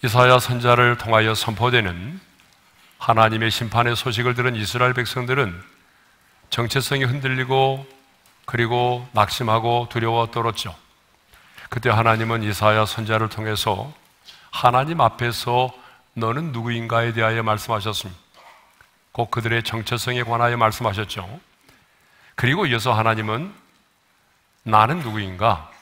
이사야 선지자를 통하여 선포되는 하나님의 심판의 소식을 들은 이스라엘 백성들은 정체성이 흔들리고 그리고 낙심하고 두려워 떨었죠. 그때 하나님은 이사야 선지자를 통해서 하나님 앞에서 너는 누구인가에 대하여 말씀하셨습니다. 곧 그들의 정체성에 관하여 말씀하셨죠. 그리고 이어서 하나님은 나는 누구인가?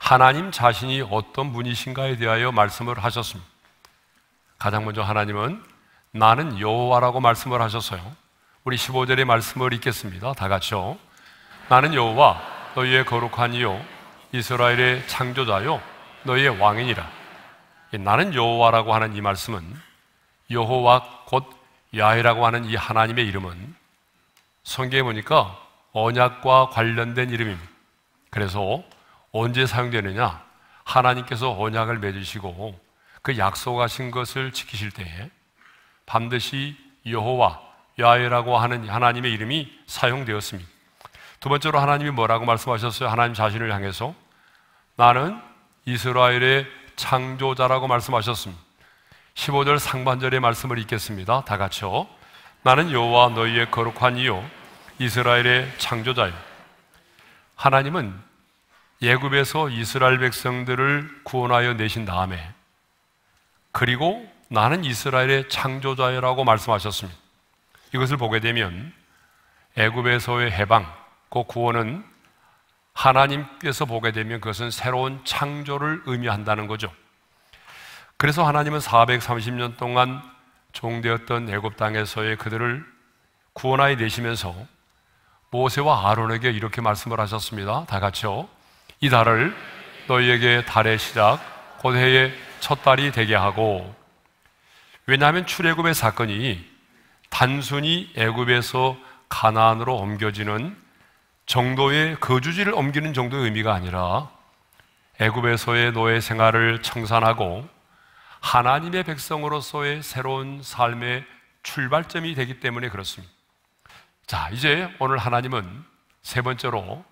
하나님 자신이 어떤 분이신가에 대하여 말씀을 하셨습니다. 가장 먼저 하나님은 나는 여호와라고 말씀을 하셨어요. 우리 15절의 말씀을 읽겠습니다. 다 같이요. 나는 여호와 너희의 거룩한 이요 이스라엘의 창조자요 너희의 왕이니라. 나는 여호와라고 하는 이 말씀은 여호와 곧 야훼라고 하는 이 하나님의 이름은 성경에 보니까 언약과 관련된 이름입니다. 그래서 언제 사용되느냐? 하나님께서 언약을 맺으시고 그 약속하신 것을 지키실 때에 반드시 여호와, 야훼라고 하는 하나님의 이름이 사용되었습니다. 두 번째로 하나님이 뭐라고 말씀하셨어요? 하나님 자신을 향해서 나는 이스라엘의 창조자라고 말씀하셨습니다. 15절 상반절의 말씀을 읽겠습니다. 다 같이요. 나는 여호와 너희의 거룩한 이요 이스라엘의 창조자요. 하나님은 애굽에서 이스라엘 백성들을 구원하여 내신 다음에 그리고 나는 이스라엘의 창조자라고 말씀하셨습니다. 이것을 보게 되면 애굽에서의 해방, 그 구원은 하나님께서 보게 되면 그것은 새로운 창조를 의미한다는 거죠. 그래서 하나님은 430년 동안 종되었던 애굽 땅에서의 그들을 구원하여 내시면서 모세와 아론에게 이렇게 말씀을 하셨습니다. 다 같이요. 이 달을 너희에게 달의 시작, 곧 해의 첫 달이 되게 하고. 왜냐하면 출애굽의 사건이 단순히 애굽에서 가나안으로 옮겨지는 정도의 거주지를 옮기는 정도의 의미가 아니라 애굽에서의 노예 생활을 청산하고 하나님의 백성으로서의 새로운 삶의 출발점이 되기 때문에 그렇습니다. 자, 이제 오늘 하나님은 세 번째로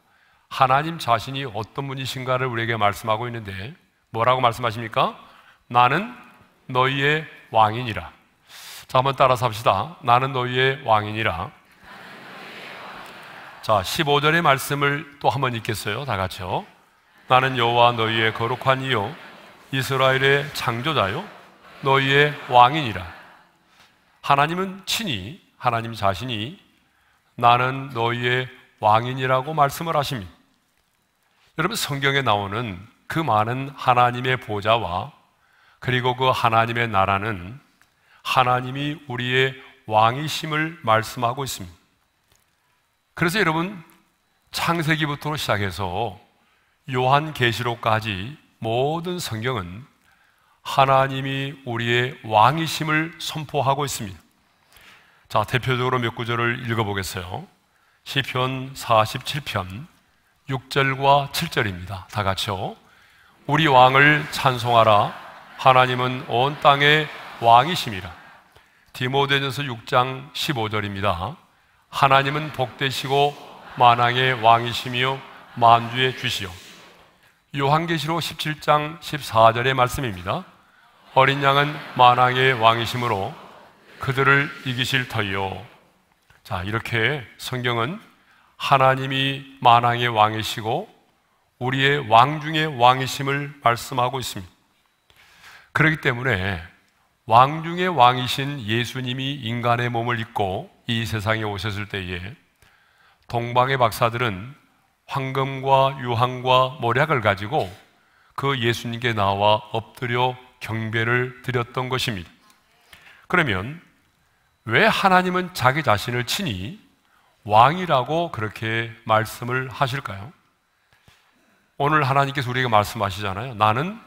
하나님 자신이 어떤 분이신가를 우리에게 말씀하고 있는데 뭐라고 말씀하십니까? 나는 너희의 왕이니라. 자, 한번 따라서 합시다. 나는 너희의 왕이니라. 자, 15절의 말씀을 또 한번 읽겠어요. 다 같이요. 나는 여호와 너희의 거룩한 이요 이스라엘의 창조자요 너희의 왕이니라. 하나님은 친히 하나님 자신이 나는 너희의 왕이니라고 말씀을 하십니다. 여러분, 성경에 나오는 그 많은 하나님의 보좌와 그리고 그 하나님의 나라는 하나님이 우리의 왕이심을 말씀하고 있습니다. 그래서 여러분, 창세기부터 시작해서 요한계시록까지 모든 성경은 하나님이 우리의 왕이심을 선포하고 있습니다. 자, 대표적으로 몇 구절을 읽어보겠어요. 시편 47편 6절과 7절입니다. 다 같이요. 우리 왕을 찬송하라. 하나님은 온 땅의 왕이심이라. 디모데전서 6장 15절입니다. 하나님은 복되시고 만왕의 왕이시며 만주의 주시오. 요한계시록 17장 14절의 말씀입니다. 어린 양은 만왕의 왕이시므로 그들을 이기실 터이요. 자, 이렇게 성경은 하나님이 만왕의 왕이시고 우리의 왕 중의 왕이심을 말씀하고 있습니다. 그렇기 때문에 왕 중의 왕이신 예수님이 인간의 몸을 입고 이 세상에 오셨을 때에 동방의 박사들은 황금과 유황과 몰약을 가지고 그 예수님께 나와 엎드려 경배를 드렸던 것입니다. 그러면 왜 하나님은 자기 자신을 친히 왕이라고 그렇게 말씀을 하실까요? 오늘 하나님께서 우리에게 말씀하시잖아요. 나는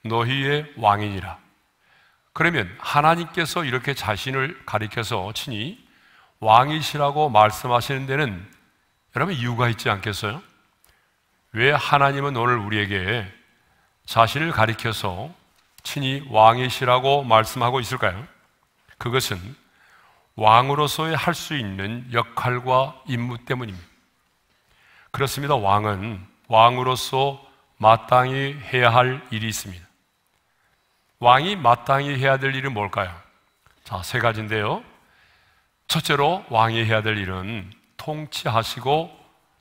너희의 왕이니라. 그러면 하나님께서 이렇게 자신을 가리켜서 친히 왕이시라고 말씀하시는 데는 여러분 이유가 있지 않겠어요? 왜 하나님은 오늘 우리에게 자신을 가리켜서 친히 왕이시라고 말씀하고 있을까요? 그것은 왕으로서의 할 수 있는 역할과 임무 때문입니다. 그렇습니다. 왕은 왕으로서 마땅히 해야 할 일이 있습니다. 왕이 마땅히 해야 될 일은 뭘까요? 자, 세 가지인데요. 첫째로 왕이 해야 될 일은 통치하시고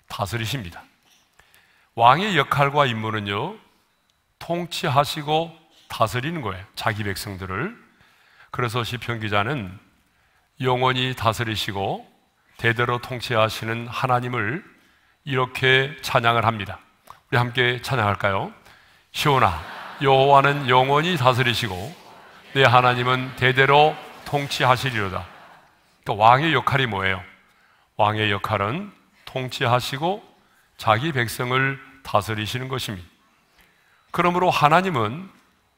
다스리십니다. 왕의 역할과 임무는요, 통치하시고 다스리는 거예요. 자기 백성들을. 그래서 시편 기자는 영원히 다스리시고 대대로 통치하시는 하나님을 이렇게 찬양을 합니다. 우리 함께 찬양할까요? 시온아, 여호와는 영원히 다스리시고 내 하나님은 대대로 통치하시리로다. 그러니까 왕의 역할이 뭐예요? 왕의 역할은 통치하시고 자기 백성을 다스리시는 것입니다. 그러므로 하나님은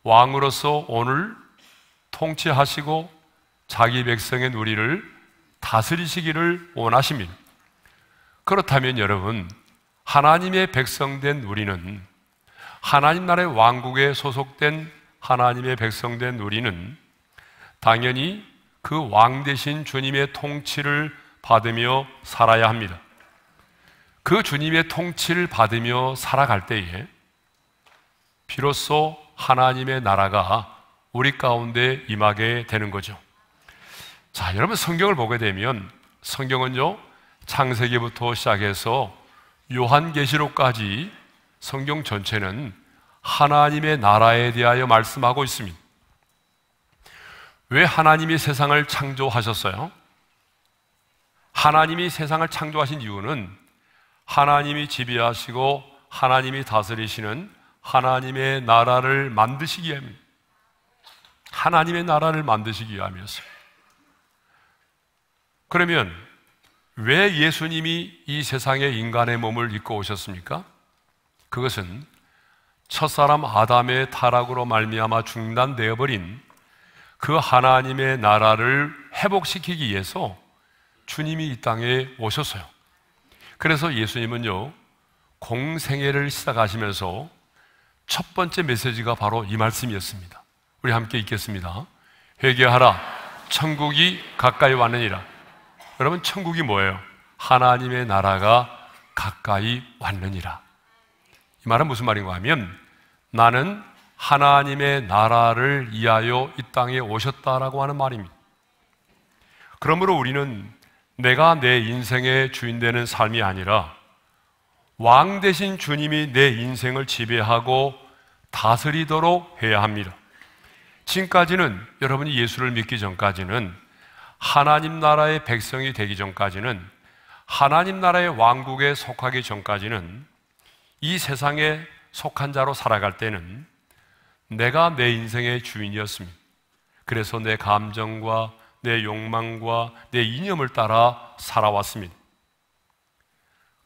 왕으로서 오늘 통치하시고 자기 백성인 우리를 다스리시기를 원하십니다. 그렇다면 여러분, 하나님의 백성된 우리는, 하나님 나라의 왕국에 소속된 하나님의 백성된 우리는 당연히 그 왕 되신 주님의 통치를 받으며 살아야 합니다. 그 주님의 통치를 받으며 살아갈 때에 비로소 하나님의 나라가 우리 가운데 임하게 되는 거죠. 자, 여러분, 성경을 보게 되면 성경은요, 창세기부터 시작해서 요한계시록까지 성경 전체는 하나님의 나라에 대하여 말씀하고 있습니다. 왜 하나님이 세상을 창조하셨어요? 하나님이 세상을 창조하신 이유는 하나님이 지배하시고 하나님이 다스리시는 하나님의 나라를 만드시기 위함입니다. 하나님의 나라를 만드시기 위함이었어요. 그러면 왜 예수님이 이 세상에 인간의 몸을 입고 오셨습니까? 그것은 첫사람 아담의 타락으로 말미암아 중단되어 버린 그 하나님의 나라를 회복시키기 위해서 주님이 이 땅에 오셨어요. 그래서 예수님은요, 공생애를 시작하시면서 첫 번째 메시지가 바로 이 말씀이었습니다. 우리 함께 읽겠습니다. 회개하라, 천국이 가까이 왔느니라. 여러분, 천국이 뭐예요? 하나님의 나라가 가까이 왔느니라. 이 말은 무슨 말인가 하면, 나는 하나님의 나라를 위하여 이 땅에 오셨다라고 하는 말입니다. 그러므로 우리는 내가 내 인생의 주인 되는 삶이 아니라 왕 되신 주님이 내 인생을 지배하고 다스리도록 해야 합니다. 지금까지는, 여러분이 예수를 믿기 전까지는, 하나님 나라의 백성이 되기 전까지는, 하나님 나라의 왕국에 속하기 전까지는, 이 세상에 속한 자로 살아갈 때는 내가 내 인생의 주인이었습니다. 그래서 내 감정과 내 욕망과 내 이념을 따라 살아왔습니다.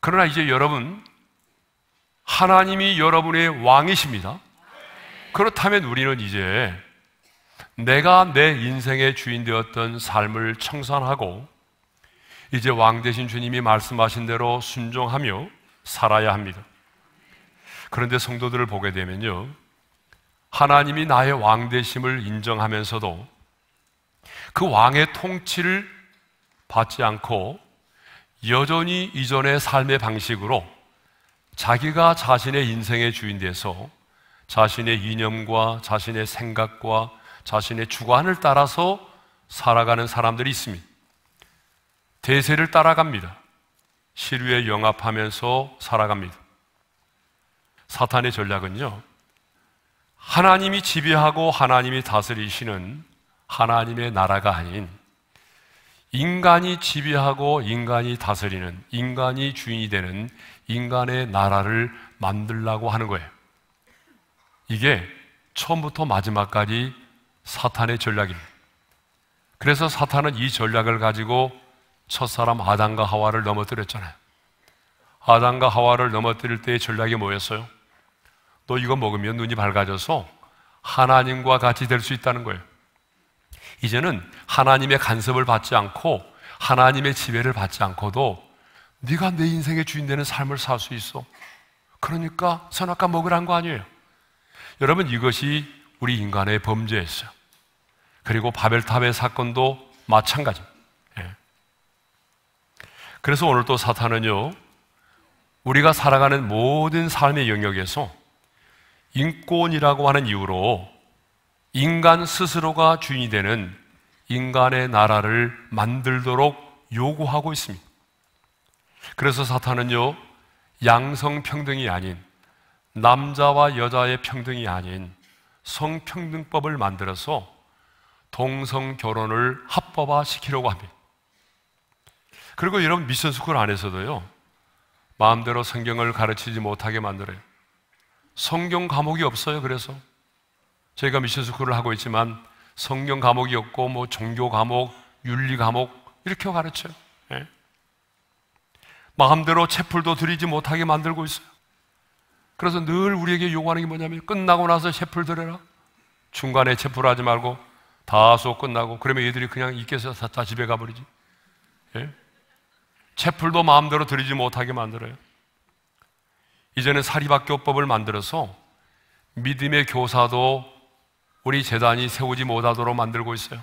그러나 이제 여러분, 하나님이 여러분의 왕이십니다. 그렇다면 우리는 이제 내가 내 인생의 주인 되었던 삶을 청산하고 이제 왕 되신 주님이 말씀하신 대로 순종하며 살아야 합니다. 그런데 성도들을 보게 되면요, 하나님이 나의 왕 되심을 인정하면서도 그 왕의 통치를 받지 않고 여전히 이전의 삶의 방식으로 자기가 자신의 인생의 주인 돼서 자신의 이념과 자신의 생각과 자신의 주관을 따라서 살아가는 사람들이 있습니다. 대세를 따라갑니다. 시류에 영합하면서 살아갑니다. 사탄의 전략은요, 하나님이 지배하고 하나님이 다스리시는 하나님의 나라가 아닌 인간이 지배하고 인간이 다스리는, 인간이 주인이 되는 인간의 나라를 만들려고 하는 거예요. 이게 처음부터 마지막까지 사탄의 전략입니다. 그래서 사탄은 이 전략을 가지고 첫사람 아담과 하와를 넘어뜨렸잖아요. 아담과 하와를 넘어뜨릴 때의 전략이 뭐였어요? 너 이거 먹으면 눈이 밝아져서 하나님과 같이 될 수 있다는 거예요. 이제는 하나님의 간섭을 받지 않고 하나님의 지배를 받지 않고도 네가 내 인생의 주인 되는 삶을 살 수 있어. 그러니까 선악과 먹으라는 거 아니에요. 여러분, 이것이 우리 인간의 범죄였어요. 그리고 바벨탑의 사건도 마찬가지입니다. 그래서 오늘 또 사탄은요, 우리가 살아가는 모든 삶의 영역에서 인권이라고 하는 이유로 인간 스스로가 주인이 되는 인간의 나라를 만들도록 요구하고 있습니다. 그래서 사탄은요, 양성평등이 아닌, 남자와 여자의 평등이 아닌 성평등법을 만들어서 동성결혼을 합법화시키려고 합니다. 그리고 여러분, 미션스쿨 안에서도요, 마음대로 성경을 가르치지 못하게 만들어요. 성경 과목이 없어요. 그래서 저희가 미션스쿨을 하고 있지만 성경 과목이 없고 뭐 종교 과목, 윤리 과목 이렇게 가르쳐요. 예? 마음대로 채플도 드리지 못하게 만들고 있어요. 그래서 늘 우리에게 요구하는 게 뭐냐면, 끝나고 나서 채플 드려라. 중간에 채플 하지 말고 다 수업 끝나고, 그러면 얘들이 그냥 잊게서 다 집에 가버리지. 예? 채플도 마음대로 드리지 못하게 만들어요. 이제는 사립학교법을 만들어서 믿음의 교사도 우리 재단이 세우지 못하도록 만들고 있어요.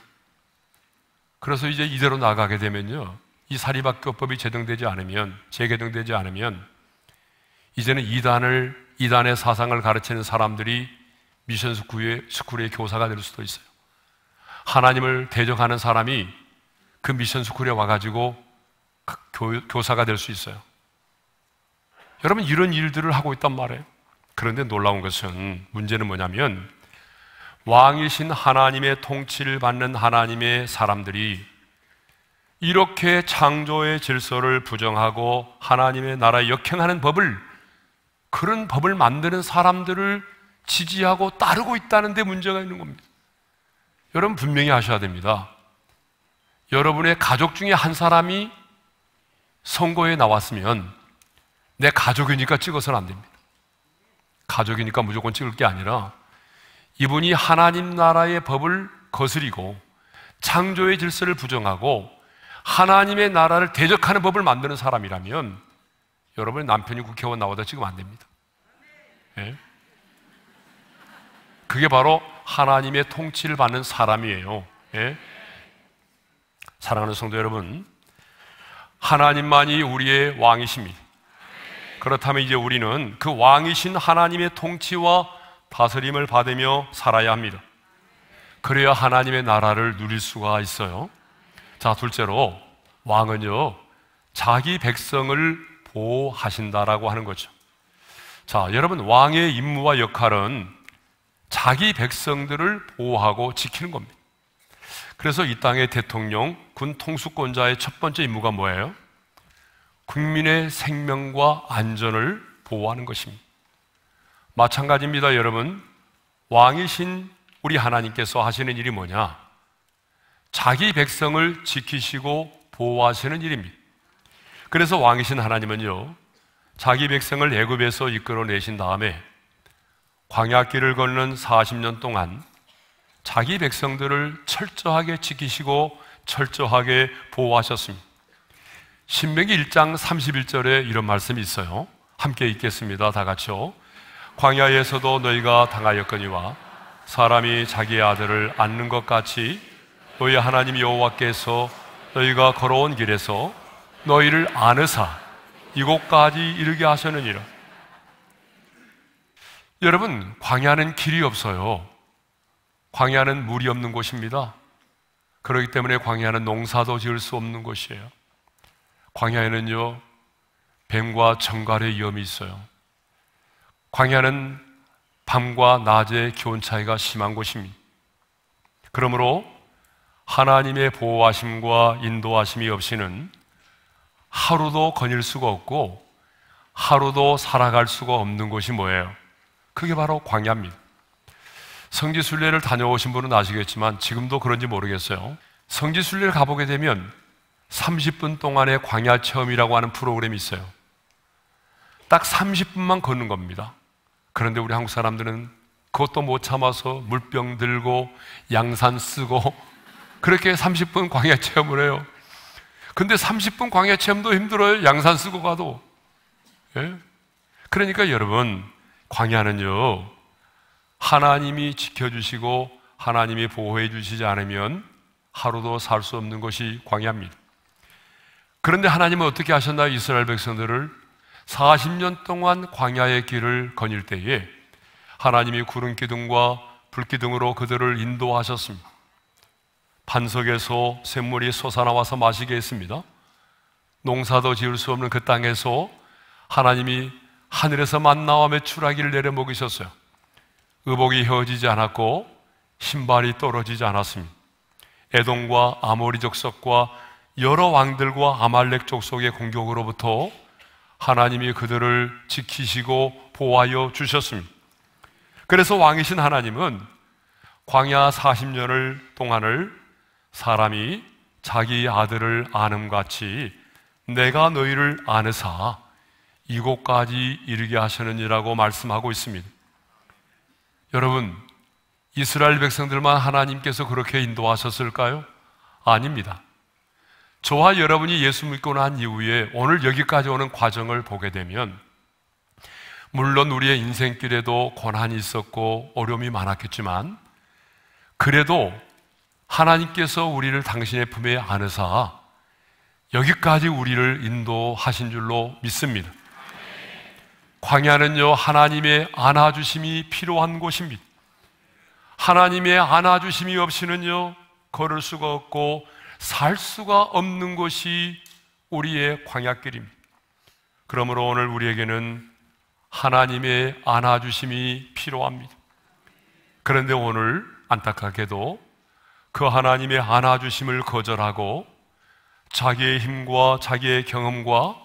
그래서 이제 이대로 나가게 되면요, 이 사립학교법이 재개정되지 않으면 이제는 이단의 사상을 가르치는 사람들이 미션 스쿨의 교사가 될 수도 있어요. 하나님을 대적하는 사람이 그 미션 스쿨에 와가지고 교사가 될 수 있어요. 여러분, 이런 일들을 하고 있단 말이에요. 그런데 놀라운 것은, 문제는 뭐냐면, 왕이신 하나님의 통치를 받는 하나님의 사람들이 이렇게 창조의 질서를 부정하고 하나님의 나라에 역행하는 그런 법을 만드는 사람들을 지지하고 따르고 있다는 데 문제가 있는 겁니다. 여러분, 분명히 아셔야 됩니다. 여러분의 가족 중에 한 사람이 선거에 나왔으면 내 가족이니까 찍어서는 안 됩니다. 가족이니까 무조건 찍을 게 아니라, 이분이 하나님 나라의 법을 거스리고 창조의 질서를 부정하고 하나님의 나라를 대적하는 법을 만드는 사람이라면 여러분의 남편이 국회의원 나오다 찍으면 안 됩니다. 예? 그게 바로 하나님의 통치를 받는 사람이에요. 예? 사랑하는 성도 여러분, 하나님만이 우리의 왕이십니다. 그렇다면 이제 우리는 그 왕이신 하나님의 통치와 다스림을 받으며 살아야 합니다. 그래야 하나님의 나라를 누릴 수가 있어요. 자, 둘째로, 왕은요, 자기 백성을 보호하신다라고 하는 거죠. 자, 여러분, 왕의 임무와 역할은 자기 백성들을 보호하고 지키는 겁니다. 그래서 이 땅의 대통령, 군 통수권자의 첫 번째 임무가 뭐예요? 국민의 생명과 안전을 보호하는 것입니다. 마찬가지입니다. 여러분, 왕이신 우리 하나님께서 하시는 일이 뭐냐? 자기 백성을 지키시고 보호하시는 일입니다. 그래서 왕이신 하나님은요, 자기 백성을 애굽에서 이끌어내신 다음에 광야길을 걷는 40년 동안 자기 백성들을 철저하게 지키시고 철저하게 보호하셨습니다. 신명기 1장 31절에 이런 말씀이 있어요. 함께 읽겠습니다. 다 같이요. 광야에서도 너희가 당하였거니와 사람이 자기의 아들을 안는 것 같이 너희 하나님 여호와께서 너희가 걸어온 길에서 너희를 안으사 이곳까지 이르게 하셨느니라. 여러분, 광야는 길이 없어요. 광야는 물이 없는 곳입니다. 그렇기 때문에 광야는 농사도 지을 수 없는 곳이에요. 광야에는요, 뱀과 정갈의 위험이 있어요. 광야는 밤과 낮의 기온 차이가 심한 곳입니다. 그러므로 하나님의 보호하심과 인도하심이 없이는 하루도 거닐 수가 없고 하루도 살아갈 수가 없는 곳이 뭐예요? 그게 바로 광야입니다. 성지순례를 다녀오신 분은 아시겠지만 지금도 그런지 모르겠어요. 성지순례를 가보게 되면 30분 동안의 광야 체험이라고 하는 프로그램이 있어요. 딱 30분만 걷는 겁니다. 그런데 우리 한국 사람들은 그것도 못 참아서 물병 들고 양산 쓰고 그렇게 30분 광야 체험을 해요. 근데 30분 광야 체험도 힘들어요. 양산 쓰고 가도. 예? 그러니까 여러분, 광야는요, 하나님이 지켜주시고 하나님이 보호해 주시지 않으면 하루도 살 수 없는 것이 광야입니다. 그런데 하나님은 어떻게 하셨나요? 이스라엘 백성들을 40년 동안 광야의 길을 거닐 때에 하나님이 구름 기둥과 불기둥으로 그들을 인도하셨습니다. 반석에서 샘물이 솟아나와서 마시게 했습니다. 농사도 지을 수 없는 그 땅에서 하나님이 하늘에서 만나와 메추라기를 내려 먹이셨어요. 의복이 휘어지지 않았고 신발이 떨어지지 않았습니다. 에돔과 아모리 족속과 여러 왕들과 아말렉 족속의 공격으로부터 하나님이 그들을 지키시고 보호하여 주셨습니다. 그래서 왕이신 하나님은 광야 40년을 동안을 사람이 자기 아들을 아는같이 내가 너희를 아느사 이곳까지 이르게 하시느니라고 말씀하고 있습니다. 여러분, 이스라엘 백성들만 하나님께서 그렇게 인도하셨을까요? 아닙니다. 저와 여러분이 예수 믿고 난 이후에 오늘 여기까지 오는 과정을 보게 되면 물론 우리의 인생길에도 고난이 있었고 어려움이 많았겠지만 그래도 하나님께서 우리를 당신의 품에 안으사 여기까지 우리를 인도하신 줄로 믿습니다. 광야는요, 하나님의 안아주심이 필요한 곳입니다. 하나님의 안아주심이 없이는요, 걸을 수가 없고 살 수가 없는 곳이 우리의 광야길입니다. 그러므로 오늘 우리에게는 하나님의 안아주심이 필요합니다. 그런데 오늘 안타깝게도 그 하나님의 안아주심을 거절하고 자기의 힘과 자기의 경험과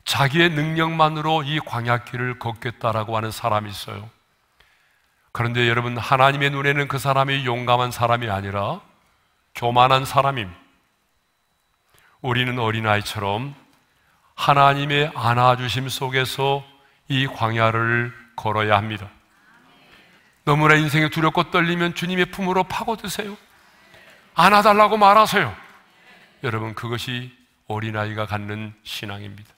자기의 능력만으로 이 광야길을 걷겠다라고 하는 사람이 있어요. 그런데 여러분, 하나님의 눈에는 그 사람이 용감한 사람이 아니라 교만한 사람입니다. 우리는 어린아이처럼 하나님의 안아주심 속에서 이 광야를 걸어야 합니다. 너무나 인생이 두렵고 떨리면 주님의 품으로 파고드세요. 안아달라고 말하세요. 여러분, 그것이 어린아이가 갖는 신앙입니다.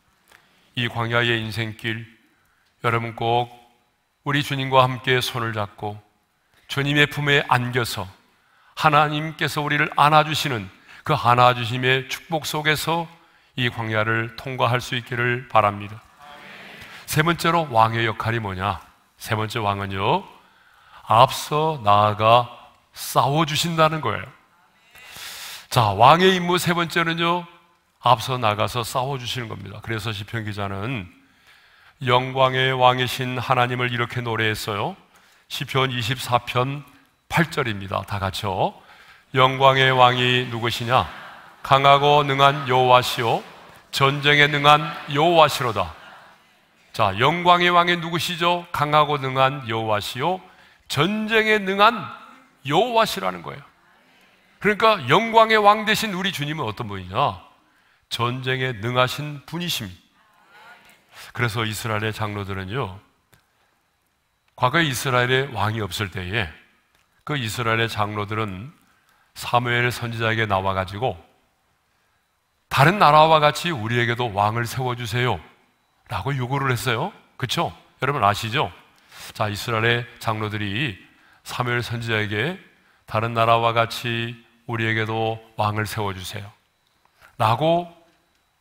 이 광야의 인생길, 여러분 꼭 우리 주님과 함께 손을 잡고 주님의 품에 안겨서 하나님께서 우리를 안아주시는 그 안아주심의 축복 속에서 이 광야를 통과할 수 있기를 바랍니다. 세 번째로 왕의 역할이 뭐냐? 세 번째 왕은요, 앞서 나아가 싸워주신다는 거예요. 자, 왕의 임무 세 번째는요, 앞서 나가서 싸워주시는 겁니다. 그래서 시편 기자는 영광의 왕이신 하나님을 이렇게 노래했어요. 시편 24편 8절입니다. 다 같이요. 영광의 왕이 누구시냐? 강하고 능한 여호와시요 전쟁에 능한 여호와시로다. 자, 영광의 왕이 누구시죠? 강하고 능한 여호와시요 전쟁에 능한 여호와시라는 거예요. 그러니까 영광의 왕 되신 우리 주님은 어떤 분이냐? 전쟁에 능하신 분이십니다. 그래서 이스라엘의 장로들은요, 과거에 이스라엘에 왕이 없을 때에 그 이스라엘의 장로들은 사무엘 선지자에게 나와가지고 다른 나라와 같이 우리에게도 왕을 세워주세요 라고 요구를 했어요. 그렇죠? 여러분 아시죠? 자, 이스라엘의 장로들이 사무엘 선지자에게 다른 나라와 같이 우리에게도 왕을 세워주세요 라고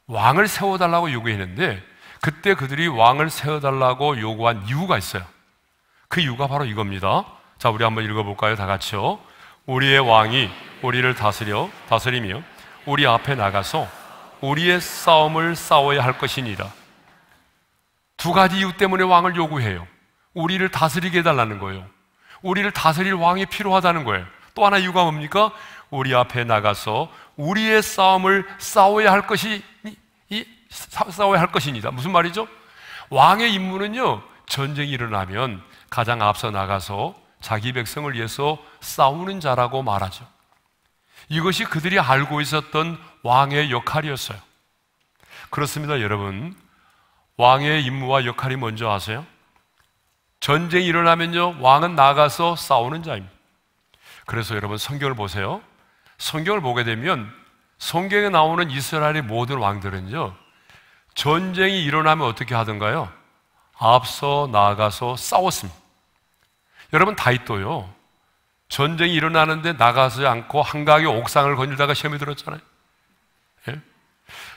왕을 세워달라고 요구했는데, 그때 그들이 왕을 세워달라고 요구한 이유가 있어요. 그 이유가 바로 이겁니다. 자, 우리 한번 읽어볼까요? 다 같이요. 우리의 왕이 우리를 다스리며 우리 앞에 나가서 우리의 싸움을 싸워야 할 것이니라. 두 가지 이유 때문에 왕을 요구해요. 우리를 다스리게 해달라는 거예요. 우리를 다스릴 왕이 필요하다는 거예요. 또 하나 이유가 뭡니까? 우리 앞에 나가서 우리의 싸움을 싸워야 할 것이니다. 무슨 말이죠? 왕의 임무는요, 전쟁이 일어나면 가장 앞서 나가서 자기 백성을 위해서 싸우는 자라고 말하죠. 이것이 그들이 알고 있었던 왕의 역할이었어요. 그렇습니다, 여러분. 왕의 임무와 역할이 뭔지 아세요? 전쟁이 일어나면요, 왕은 나가서 싸우는 자입니다. 그래서 여러분 성경을 보세요. 성경을 보게 되면 성경에 나오는 이스라엘의 모든 왕들은요, 전쟁이 일어나면 어떻게 하던가요? 앞서 나가서 싸웠습니다. 여러분, 다윗도요, 전쟁이 일어나는데 나가지 않고 한강의 옥상을 거닐다가 시험에 들었잖아요. 예?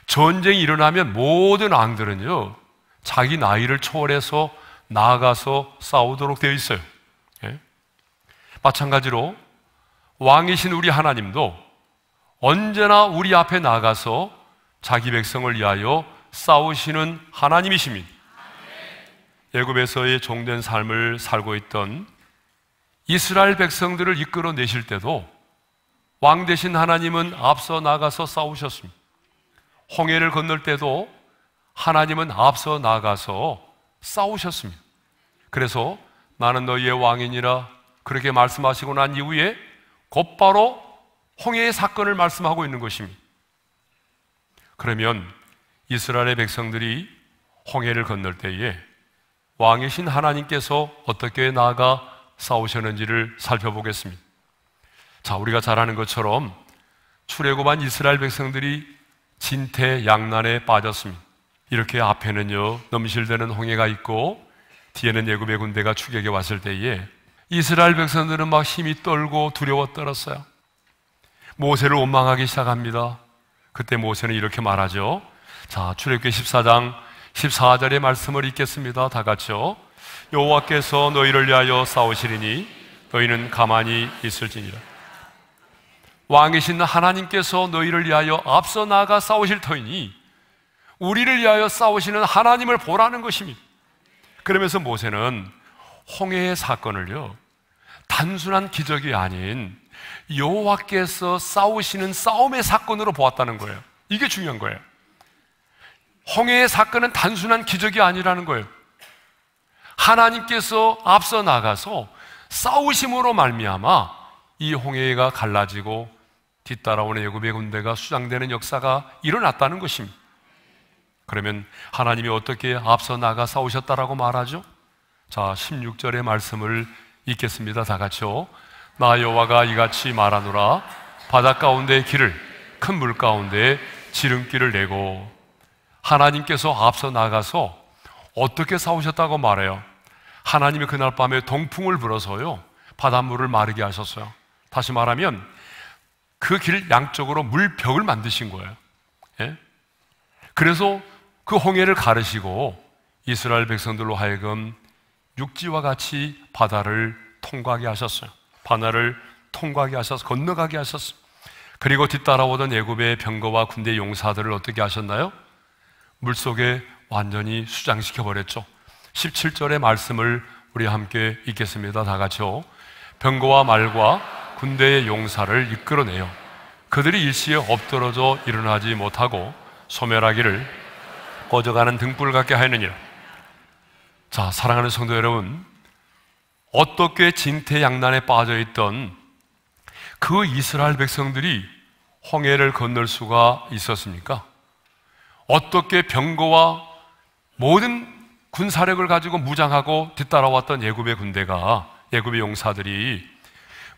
전쟁이 일어나면 모든 왕들은요, 자기 나이를 초월해서 나가서 싸우도록 되어 있어요. 예? 마찬가지로 왕이신 우리 하나님도 언제나 우리 앞에 나가서 자기 백성을 위하여 싸우시는 하나님이십니다. 애굽에서의 종된 삶을 살고 있던 이스라엘 백성들을 이끌어내실 때도 왕 되신 하나님은 앞서 나가서 싸우셨습니다. 홍해를 건널 때도 하나님은 앞서 나가서 싸우셨습니다. 그래서 나는 너희의 왕이니라 그렇게 말씀하시고 난 이후에 곧바로 홍해의 사건을 말씀하고 있는 것입니다. 그러면 이스라엘의 백성들이 홍해를 건널 때에 왕이신 하나님께서 어떻게 나아가 싸우셨는지를 살펴보겠습니다. 자, 우리가 잘 아는 것처럼 출애굽한 이스라엘 백성들이 진퇴양난에 빠졌습니다. 이렇게 앞에는요 넘실대는 홍해가 있고 뒤에는 애굽의 군대가 추격해 왔을 때에 이스라엘 백성들은 막 힘이 떨고 두려워 떨었어요. 모세를 원망하기 시작합니다. 그때 모세는 이렇게 말하죠. 자, 출애굽기 14장 14절의 말씀을 읽겠습니다. 다 같이요. 여호와께서 너희를 위하여 싸우시리니 너희는 가만히 있을지니라. 왕이신 하나님께서 너희를 위하여 앞서 나아가 싸우실 터이니 우리를 위하여 싸우시는 하나님을 보라는 것입니다. 그러면서 모세는 홍해의 사건을요 단순한 기적이 아닌 여호와께서 싸우시는 싸움의 사건으로 보았다는 거예요. 이게 중요한 거예요. 홍해의 사건은 단순한 기적이 아니라는 거예요. 하나님께서 앞서 나가서 싸우심으로 말미암아 이 홍해가 갈라지고 뒤따라오는 애굽의 군대가 수장되는 역사가 일어났다는 것입니다. 그러면 하나님이 어떻게 앞서 나가 싸우셨다라고 말하죠? 자, 16절의 말씀을 읽겠습니다. 다 같이요. 나 여호와가 이같이 말하노라. 바다 가운데 길을 큰 물 가운데 지름길을 내고. 하나님께서 앞서 나가서 어떻게 싸우셨다고 말해요? 하나님이 그날 밤에 동풍을 불어서요 바닷물을 마르게 하셨어요. 다시 말하면 그 길 양쪽으로 물벽을 만드신 거예요. 예? 그래서 그 홍해를 가르시고 이스라엘 백성들로 하여금 육지와 같이 바다를 통과하게 하셨어요. 바다를 통과하게 하셔서 건너가게 하셨어요. 그리고 뒤따라오던 애굽의 병거와 군대 용사들을 어떻게 하셨나요? 물속에 완전히 수장시켜 버렸죠. 17절의 말씀을 우리 함께 읽겠습니다. 다 같이요. 병거와 말과 군대의 용사를 이끌어내요 그들이 일시에 엎드러져 일어나지 못하고 소멸하기를 꺼져가는 등불 같게 하였느니라. 자, 사랑하는 성도 여러분, 어떻게 진퇴양난에 빠져있던 그 이스라엘 백성들이 홍해를 건널 수가 있었습니까? 어떻게 병거와 모든 군사력을 가지고 무장하고 뒤따라왔던 애굽의 군대가, 애굽의 용사들이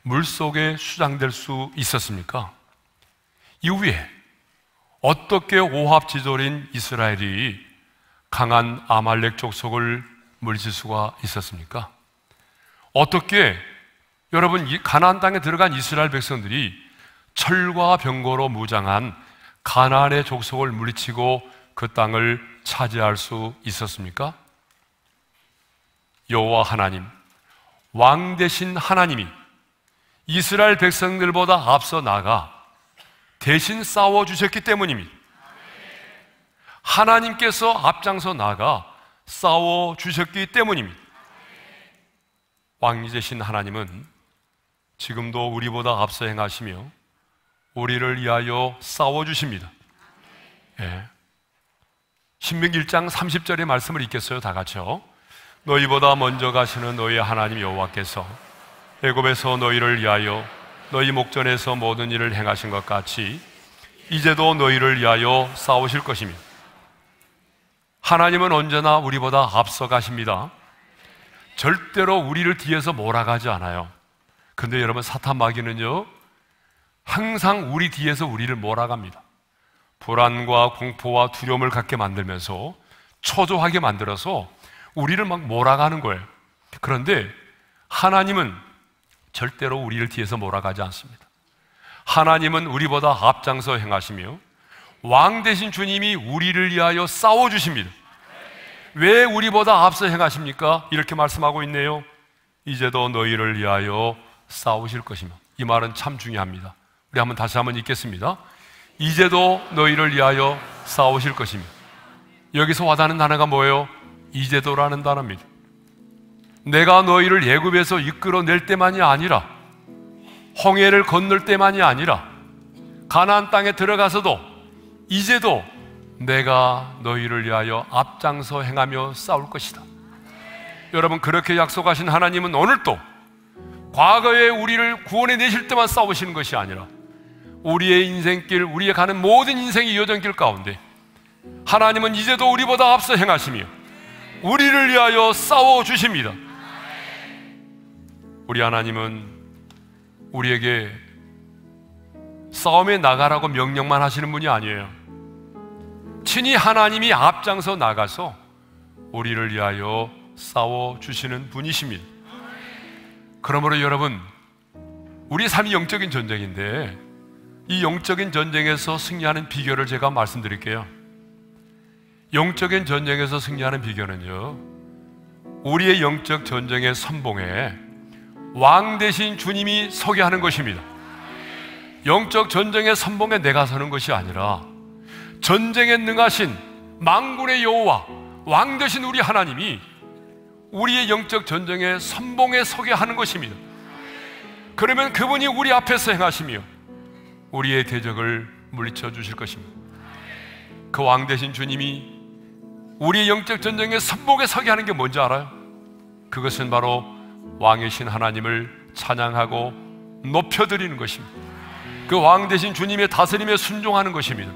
물속에 수장될 수 있었습니까? 이후에 어떻게 오합지졸인 이스라엘이 강한 아말렉 족속을 물리칠 수가 있었습니까? 어떻게 여러분 이 가나안 땅에 들어간 이스라엘 백성들이 철과 병거로 무장한 가나안의 족속을 물리치고 그 땅을 차지할 수 있었습니까? 여호와 하나님, 왕 되신 하나님이 이스라엘 백성들보다 앞서 나가 대신 싸워주셨기 때문입니다. 하나님께서 앞장서 나가 싸워주셨기 때문입니다. 왕이 되신 하나님은 지금도 우리보다 앞서 행하시며 우리를 위하여 싸워주십니다. 예. 신명기 1장 30절의 말씀을 읽겠어요. 다 같이요. 너희보다 먼저 가시는 너희의 하나님 여호와께서 애굽에서 너희를 위하여 너희 목전에서 모든 일을 행하신 것 같이 이제도 너희를 위하여 싸우실 것입니다. 하나님은 언제나 우리보다 앞서 가십니다. 절대로 우리를 뒤에서 몰아가지 않아요. 근데 여러분, 사탄 마귀는요 항상 우리 뒤에서 우리를 몰아갑니다. 불안과 공포와 두려움을 갖게 만들면서 초조하게 만들어서 우리를 막 몰아가는 거예요. 그런데 하나님은 절대로 우리를 뒤에서 몰아가지 않습니다. 하나님은 우리보다 앞장서 행하시며 왕 되신 주님이 우리를 위하여 싸워주십니다. 왜 우리보다 앞서 행하십니까? 이렇게 말씀하고 있네요. 이제도 너희를 위하여 싸우실 것이며. 이 말은 참 중요합니다. 우리 다시 한번 읽겠습니다. 이제도 너희를 위하여 싸우실 것이며. 여기서 와닿는 단어가 뭐예요? 이제도라는 단어입니다. 내가 너희를 애굽에서 이끌어낼 때만이 아니라, 홍해를 건널 때만이 아니라, 가나안 땅에 들어가서도 이제도 내가 너희를 위하여 앞장서 행하며 싸울 것이다. 여러분, 그렇게 약속하신 하나님은 오늘도 과거에 우리를 구원해 내실 때만 싸우시는 것이 아니라 우리의 인생길, 우리의 가는 모든 인생의 여정길 가운데 하나님은 이제도 우리보다 앞서 행하시며 우리를 위하여 싸워주십니다. 우리 하나님은 우리에게 싸움에 나가라고 명령만 하시는 분이 아니에요. 친히 하나님이 앞장서 나가서 우리를 위하여 싸워주시는 분이십니다. 그러므로 여러분, 우리 삶이 영적인 전쟁인데 이 영적인 전쟁에서 승리하는 비결을 제가 말씀드릴게요. 영적인 전쟁에서 승리하는 비결은요, 우리의 영적 전쟁의 선봉에 왕 대신 주님이 서게 하는 것입니다. 영적 전쟁의 선봉에 내가 서는 것이 아니라 전쟁에 능하신 만군의 여호와, 왕 되신 우리 하나님이 우리의 영적 전쟁의 선봉에 서게 하는 것입니다. 그러면 그분이 우리 앞에서 행하시며 우리의 대적을 물리쳐 주실 것입니다. 그 왕 되신 주님이 우리의 영적 전쟁의 선봉에 서게 하는 게 뭔지 알아요? 그것은 바로 왕이신 하나님을 찬양하고 높여드리는 것입니다. 그 왕 되신 주님의 다스림에 순종하는 것입니다.